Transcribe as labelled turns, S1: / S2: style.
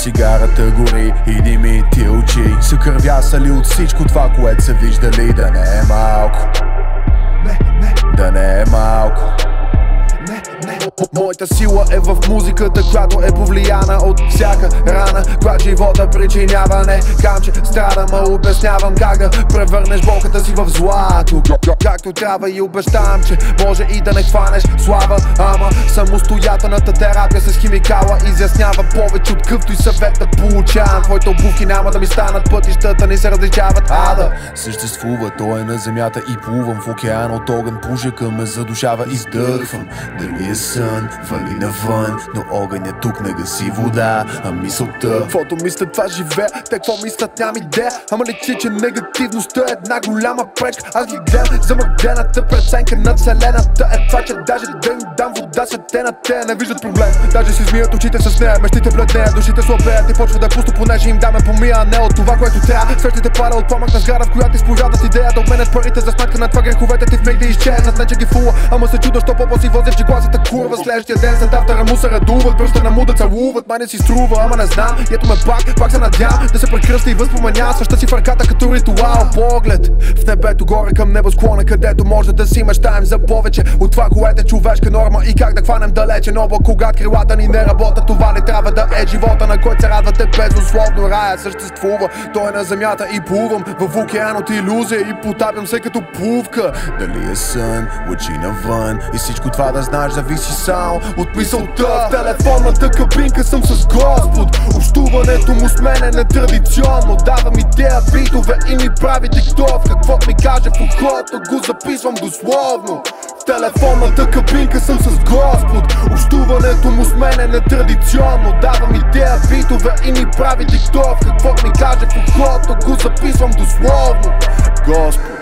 S1: цигарата гори и дими ти очи. Се кървясали от всичко това, което са виждали. Да не е малко, да не е малко. Моята сила е в музиката, която е повлияна от всяка рана, която живота причинява. Не камче страдам, а обяснявам как да превърнеш болката си в злато. Както трябва и обещавам, че може и да не хванеш слава. Ама самостоятелната терапия с химикала изяснява повече от къвто и съвет да получавам. Твоите обувки няма да ми станат, пътищата ни се различават. Ада съществува, той е на земята и плувам в океан от огън. Пушека ме задушава, издъхвам. Дали е сън, вали навън, но огъня тук не гаси вода. А мисълта, каквото мислят това живее, те какво мислят нямам идея. Ама личи, че негативността е една голяма пречка. Аз ги гледам замъглената преценка на вселената е това, че даже да им дам вода светена, те не виждат проблем. Даже си измият очите с нея, мечтите бледнеят, душите слабеят и почва да е пусто, понеже им даме помия, а не от това, което трябва. Свещите пара от пламък на сграда, в която изповядат идея да обменят парите за сметка на това греховете ти в миг да изчезнат. Не че ги фула, ама се чуда, що по-по си возиш, че гласата курва. Следващия ден след автора му се радуват, пръща на му да целуват. Май не си струва, ама не знам, ето ме пак се надявам да се прекръста и възпоменя свеща си в ръката като ритуал. Поглед в небето горе към небосклона, където може да си мечтаем за повече от това, което е човешка норма и как да хванем далече. Но когато крилата ни не работят, това ли трябва да е живота, на който се радвате безусловно. Рая съществува, той е на земята и плувам в океан от илюзия и потапям се като плувка. Дали е сън, лъчи навън и всичко това да знаеш зависи само от мисълта. В телефонната кабинка съм с Господ, общуването му с мен е нетрадиционно. Давам идея, битове и ми прави диктовка. Каквото ми каже в ухото, го записвам дословно. В телефонната кабинка съм с Господ, общуването му с мен е нетрадиционно. Давам идея, битове и ми прави диктовка. Каквото ми каже в ухото, го записвам дословно. Господ.